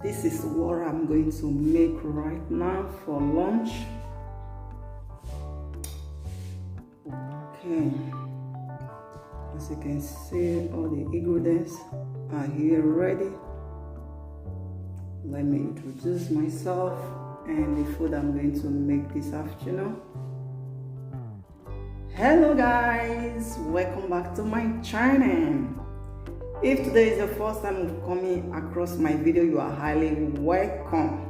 This is what I'm going to make right now for lunch. Okay, as you can see, all the ingredients are here ready. Let me introduce myself and the food I'm going to make this afternoon. Hello guys, welcome back to my channel. If today is your first time of coming across my video, you are highly welcome.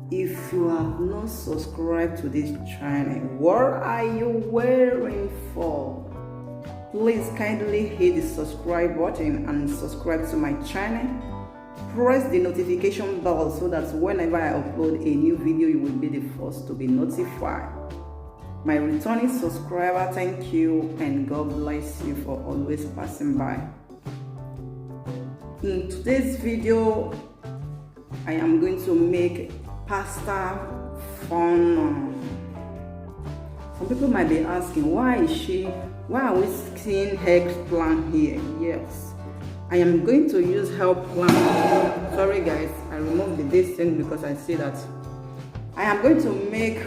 If you have not subscribed to this channel, what are you waiting for? Please kindly hit the subscribe button and subscribe to my channel. Press the notification bell so that whenever I upload a new video, you will be the first to be notified. My returning subscriber, thank you and God bless you for always passing by. In today's video, I am going to make pasta forno. Some people might be asking, why are we seeing eggplant here? Yes, I am going to use eggplant. Sorry guys, I removed the distance because I see that I am going to make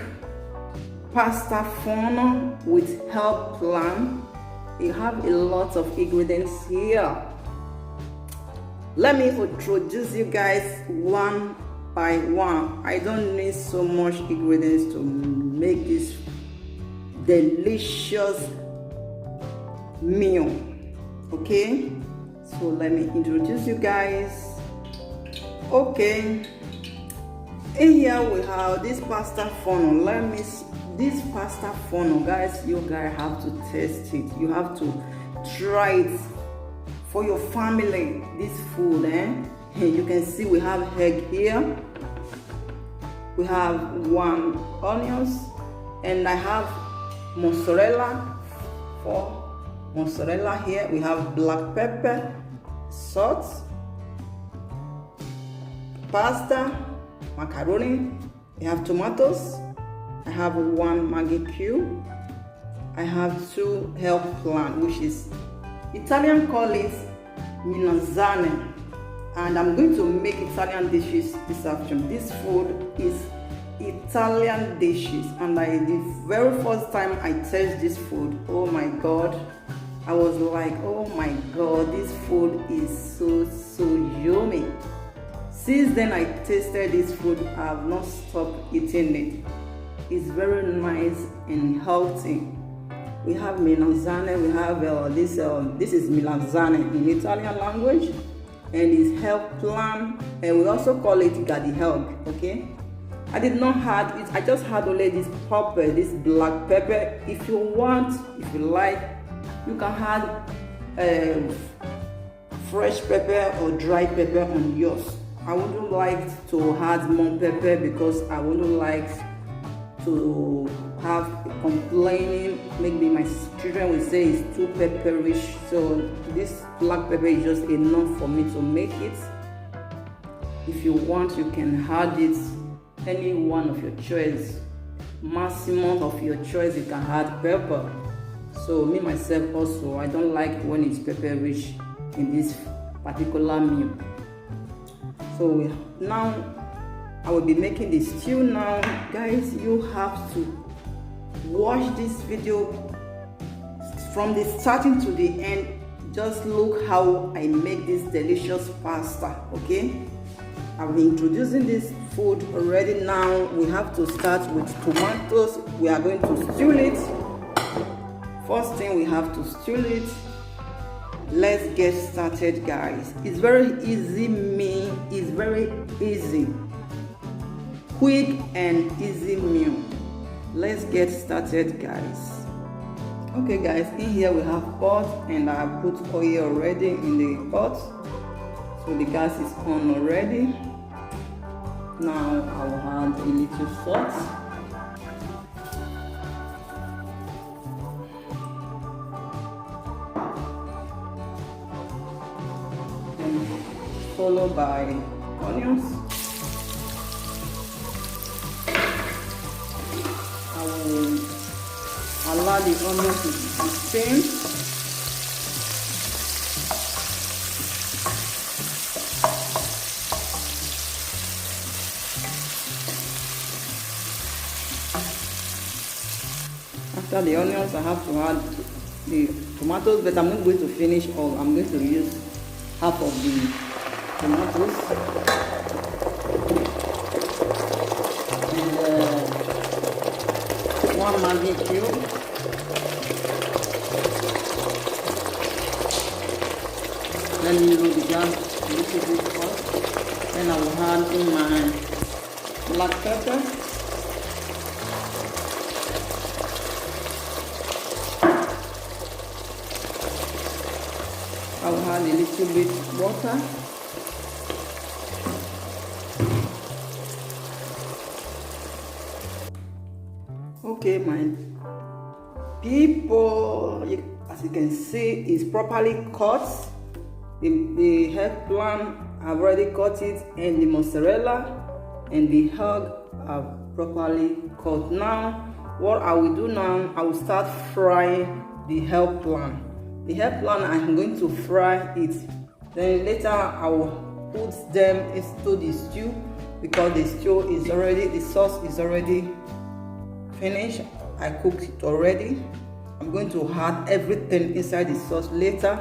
pasta forno with eggplant. You have a lot of ingredients here. Let me introduce you guys one by one. I don't need so much ingredients to make this delicious meal. Okay, so let me introduce you guys. Okay, in here we have this pasta forno. This pasta forno, guys, you guys have to taste it. You have to try it for your family. This food, you can see we have egg here. We have 1 onions, and I have mozzarella. 4 mozzarella here. We have black pepper, salt, pasta, macaroni. We have tomatoes. I have 1 Maggi cube. I have 2 eggplant, which is Italian call it melanzane, and I'm going to make Italian dishes this afternoon. This food is Italian dishes, and the very first time I tasted this food, oh my god, I was like, oh my god, this food is so yummy. Since then I tasted this food, I have not stopped eating it. It's very nice and healthy. We have melanzane. We have this is melanzane in Italian language, and it's eggplant, and we also call it gadihog. Okay, I did not add it. I just had only this pepper, this black pepper. If you want, if you like, you can add fresh pepper or dry pepper on yours. I wouldn't like to add more pepper because I wouldn't like to have complaining. Maybe my children will say it's too pepperish, so this black pepper is just enough for me to make it. If you want, you can add it any one of your choice, maximum of your choice. You can add pepper. So me myself also, I don't like when it's pepperish in this particular meal. So now I will be making the stew now. Guys, you have to watch this video from the starting to the end. Just look how I make this delicious pasta. Okay, I've been introducing this food already. Now we have to start with tomatoes. We are going to stew it. First thing, we have to stew it. Let's get started, guys. It's very easy meal. It's very easy, quick and easy meal. Let's get started, guys. Okay guys, in here we have pot, and I have put oil already in the pot, so the gas is on already. Now I will add a little salt, and followed by onions. I will allow the onions to steam. After the onions, I have to add the tomatoes, but I'm not going to finish all. I'm going to use half of the tomatoes. And one Maggi cube. Let me load the gas a little bit first. Then I will add in my black pepper. I will add a little bit water. Okay, my people, as you can see, it's properly cut. The eggplant, I've already cut it, and the mozzarella and the egg are properly cut. Now, what I will do now, I will start frying the eggplant. The eggplant, I'm going to fry it. Then later, I will put them into the stew because the stew is already, the sauce is already finished. I cooked it already. I'm going to add everything inside the sauce later.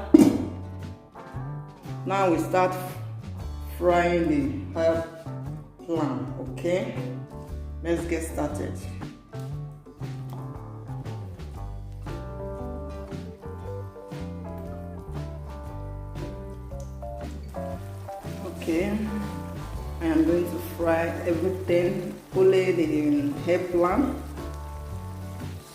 Now we start frying the eggplant. Okay, let's get started. Okay, I am going to fry everything, only the eggplant.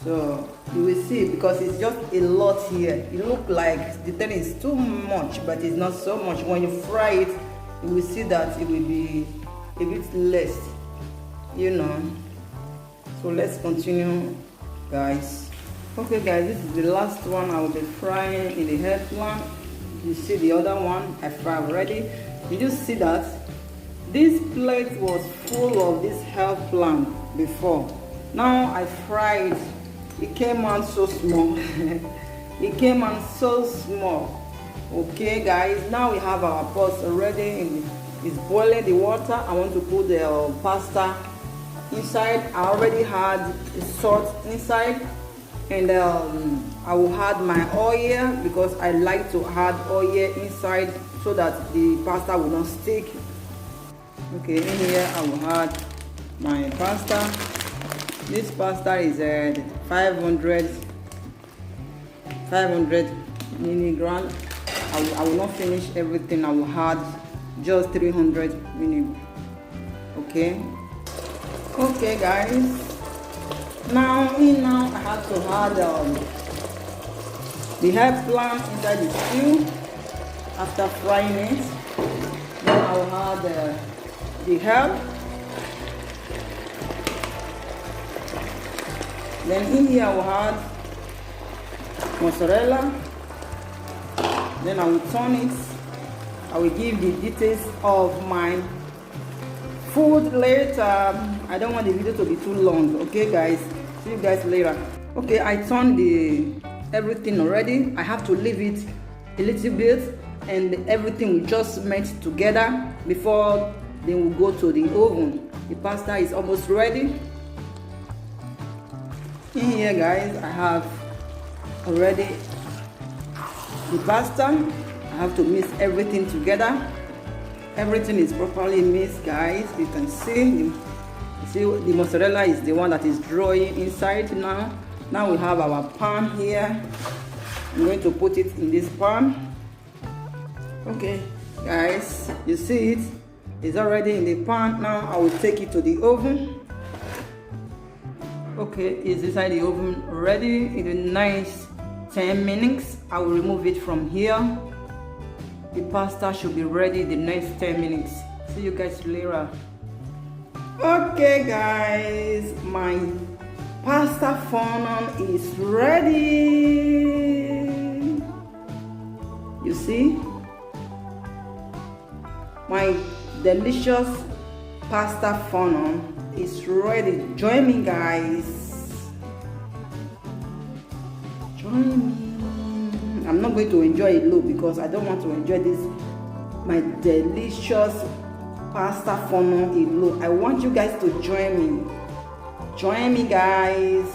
So you will see, because it's just a lot here. It looks like the thing is too much, but it's not so much. When you fry it, you will see that it will be a bit less, you know. So let's continue, guys. Okay, guys, this is the last one I will be frying in the eggplant. You see the other one I fried already. Did you see that? This plate was full of this eggplant before. Now I fried. It came out so small. It came out so small. Okay, guys, now we have our pot already. It's boiling the water. I want to put the pasta inside. I already had the salt inside, and I will add my oil because I like to add oil inside so that the pasta will not stick. Okay, in here I will add my pasta. This pasta is 500 milligrams. I will not finish everything. I will add just 300 milligrams. Okay. Okay, guys. Now I have to add the eggplant inside the stew. After frying it, then I will add the herb. Then in here I will add mozzarella. Then I will turn it. I will give the details of my food later. I don't want the video to be too long. Okay, guys. See you guys later. Okay, I turned everything already. I have to leave it a little bit, and everything will just melt together before then we'll go to the oven. The pasta is almost ready. In here, guys, I have already the pasta. I have to mix everything together. Everything is properly mixed, guys. You can see the mozzarella is the one that is drawing inside now. Now we have our pan here. I'm going to put it in this pan. Okay, guys, you see it? It's already in the pan. Now I will take it to the oven. Okay, it's inside the oven already. In the next 10 minutes, I will remove it from here. The pasta should be ready the next 10 minutes. See you guys later. Okay, guys, my pasta forno is ready. You see? My delicious pasta forno is ready. Join me, guys. Join me. I'm not going to enjoy it low because I don't want to enjoy this, my delicious pasta forno in low. I want you guys to join me. Join me, guys.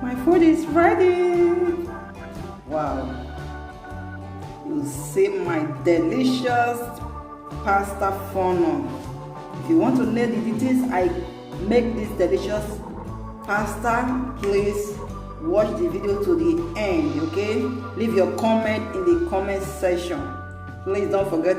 My food is ready. Wow. You see my delicious pasta forno. If you want to know the details I make this delicious pasta, please watch the video to the end, okay? Leave your comment in the comment section. Please don't forget